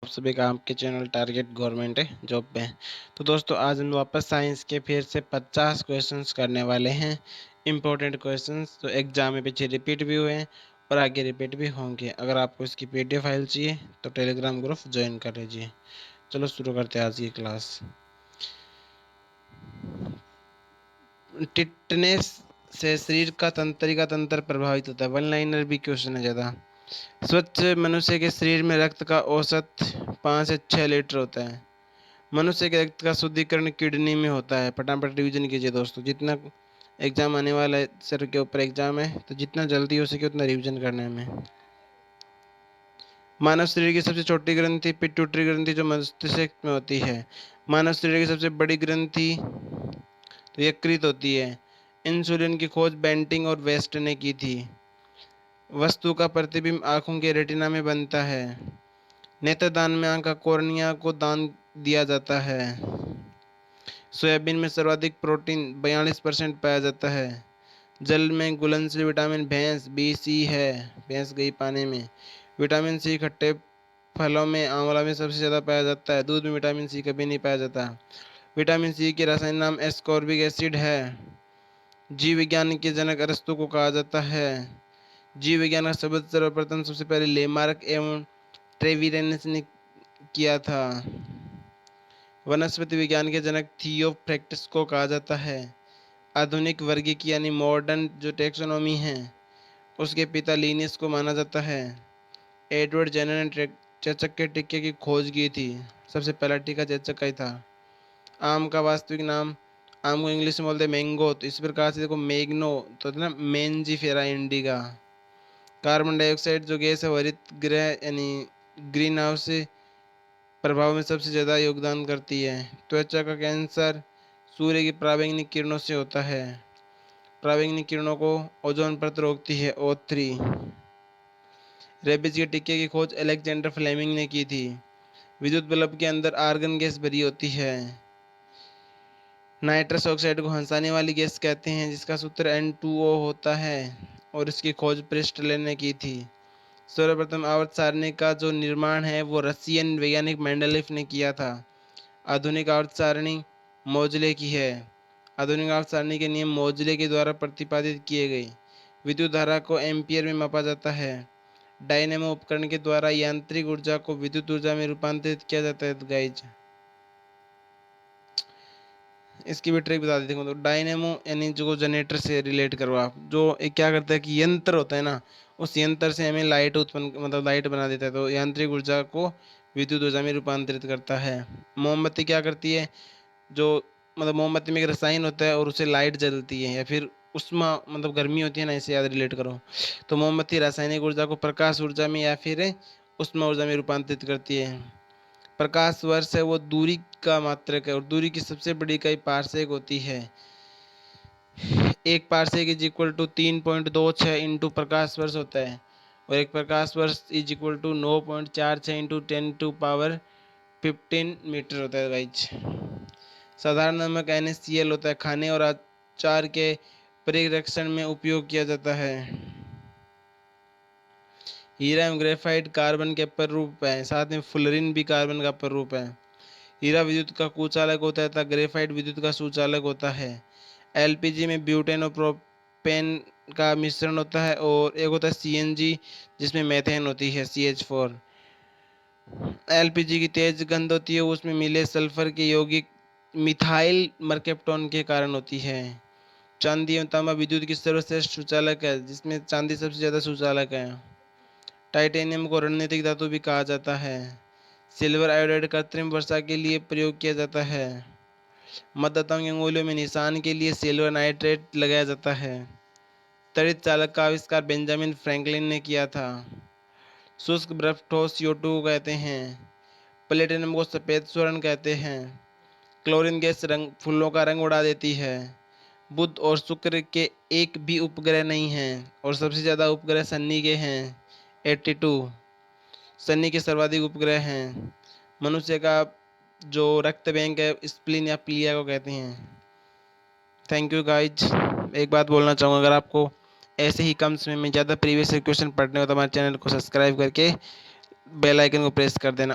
आप सभी का आपके चैनल टारगेट गवर्नमेंट है जॉब पे है। तो दोस्तों आज हम वापस साइंस के फिर से 50 क्वेश्चंस करने वाले हैं, इम्पोर्टेंट क्वेश्चंस जो एग्जाम में पीछे रिपीट भी हुए हैं और आगे रिपीट भी होंगे। अगर आपको इसकी पीडीएफ फाइल चाहिए तो टेलीग्राम ग्रुप ज्वाइन कर लीजिए। चलो शुरू करते हैं आज की क्लास। टिटनेस से शरीर का तंत्रिका तंत्र प्रभावित होता है। वन लाइनर भी क्वेश्चन है ज़्यादा। स्वच्छ मनुष्य के शरीर में रक्त का औसत 5 से 6 लीटर होता है। मनुष्य के रक्त का शुद्धिकरण किडनी में होता है। फटाफट रिवीजन कीजिए दोस्तों, जितना एग्जाम आने वाला है, सर के ऊपर एग्जाम है तो जितना जल्दी हो सके उतना रिवीजन करना है हमें। मानव शरीर की सबसे छोटी ग्रंथि पिट्यूटरी ग्रंथि जो मस्तिष्क में होती है। मानव शरीर की सबसे बड़ी ग्रंथि तो यकृत होती है। इंसुलिन की खोज बेंटिंग और वेस्ट ने की थी। वस्तु का प्रतिबिंब आंखों के रेटिना में बनता है। नेत्रदान में आंख का कॉर्निया को दान दिया जाता है। सोयाबीन में सर्वाधिक प्रोटीन 42% पाया जाता है। जल में घुलनशील विटामिन भैंस बी सी है। भैंस गई पानी में। विटामिन सी खट्टे फलों में आंवला में सबसे ज़्यादा पाया जाता है। दूध में विटामिन सी कभी नहीं पाया जाता। विटामिन सी के रासायनिक नाम एस्कॉर्बिक एसिड है। जीव विज्ञान के जनक अरस्तु को कहा जाता है। जीव विज्ञान का शब्द सर्वप्रथम सबसे पहले लेमार्क एवं ट्रेविरेनस ने किया था। वनस्पति विज्ञान के जनक थियोफ्रैक्टस को कहा जाता है। आधुनिक वर्गीकी यानी मॉडर्न जो टैक्सोनॉमी है उसके पिता लिनियस को माना जाता है। एडवर्ड जेनर ने चेचक के टीके की खोज की थी। सबसे पहला टीका चेचक का ही था। आम का वास्तविक नाम, आम को इंग्लिश में बोलते हैं मैंगो, तो इस प्रकार से देखो मैग्नो तो ना मेंजीफेरा इंडिका। कार्बन डाइऑक्साइड जो गैस है हरित गृह यानी ग्रीन हाउस प्रभाव में सबसे ज़्यादा योगदान करती है। त्वचा का कैंसर सूर्य की पराबैंगनी किरणों से होता है। पराबैंगनी किरणों को ओजोन परत रोकती है O3। रेबीज के टीके की खोज अलेक्जेंडर फ्लेमिंग ने की थी। विद्युत बल्ब के अंदर आर्गन गैस भरी होती है। नाइट्रस ऑक्साइड को हंसाने वाली गैस कहते हैं जिसका सूत्र N2O होता है और इसकी खोज प्रिस्टले ने की थी। सर्वप्रथम आवर्त सारणी का जो निर्माण है वो रशियन वैज्ञानिक मेंडलीफ ने किया था। आधुनिक आवर्त सारणी मोजले की है। आधुनिक आवर्त सारणी के नियम मोजले के द्वारा प्रतिपादित किए गए। विद्युत धारा को एम्पियर में मापा जाता है। डायनेमो उपकरण के द्वारा यांत्रिक ऊर्जा को विद्युत ऊर्जा में रूपांतरित किया जाता है। गाइज इसकी भी ट्रिक बता देते हैं। तो डायनेमो यानी जो जनरेटर से रिलेट करो आप, जो एक क्या करता है कि यंत्र होता है ना, उस यंत्र से हमें लाइट उत्पन्न मतलब लाइट बना देता है, तो यांत्रिक ऊर्जा को विद्युत ऊर्जा में रूपांतरित करता है। मोमबत्ती क्या करती है, जो मतलब मोमबत्ती में एक रसायन होता है और उसे लाइट जलती है या फिर उष्मा मतलब गर्मी होती है ना, इसे याद रिलेट करो। तो मोमबत्ती रासायनिक ऊर्जा को प्रकाश ऊर्जा में या फिर उष्मा ऊर्जा में रूपांतरित करती है। प्रकाश वर्ष है वो दूरी का मात्रक है और दूरी की सबसे बड़ी इकाई पारसेक होती है। एक parsec is equal to 3.26 into प्रकाश वर्ष होता है और एक प्रकाश वर्ष is equal to 9.46 into 10⁻15 metre होता है गाइज। साधारण नमक NaCl होता है। खाने और अचार के परिरक्षण में उपयोग किया जाता है। हीरा एवं ग्रेफाइट कार्बन के प्ररूप है, साथ में फुलरिन भी कार्बन का प्ररूप है। हीरा विद्युत का कुचालक होता है तथा ग्रेफाइट विद्युत का सुचालक होता है। LPG में ब्यूटेन और प्रोपेन का मिश्रण होता है और एक होता है CNG जिसमें मेथेन होती है CH4। LPG की तेज गंध होती है, उसमें मिले सल्फर के यौगिक मिथाइल मर्केप्टोन के कारण होती है। चांदी एवं तांबा विद्युत की सर्वश्रेष्ठ सुचालक है, जिसमें चांदी सबसे ज़्यादा सुचालक है। टाइटेनियम को रणनीतिक धातु भी कहा जाता है। सिल्वर आयोडाइड कृत्रिम वर्षा के लिए प्रयोग किया जाता है। मतदाताओं की अंगुलियों में निशान के लिए सिल्वर नाइट्रेट लगाया जाता है। त्वरित चालक का आविष्कार बेंजामिन फ्रैंकलिन ने किया था। शुष्क बर्फ ठोस CO2 को कहते हैं। प्लेटिनम को सफ़ेद स्वर्ण कहते हैं। क्लोरीन गैस फूलों का रंग उड़ा देती है। बुध और शुक्र के एक भी उपग्रह नहीं हैं और सबसे ज़्यादा उपग्रह शनि के हैं 82। शनि के सर्वाधिक उपग्रह हैं। मनुष्य का जो रक्त बैंक है स्प्लीन या प्लिया को कहते हैं। Thank you guys. एक बात बोलना चाहूँगा, अगर आपको ऐसे ही कम समय में ज़्यादा प्रीवियस क्वेश्चन पढ़ने हो तो हमारे चैनल को सब्सक्राइब करके बेल आइकन को प्रेस कर देना।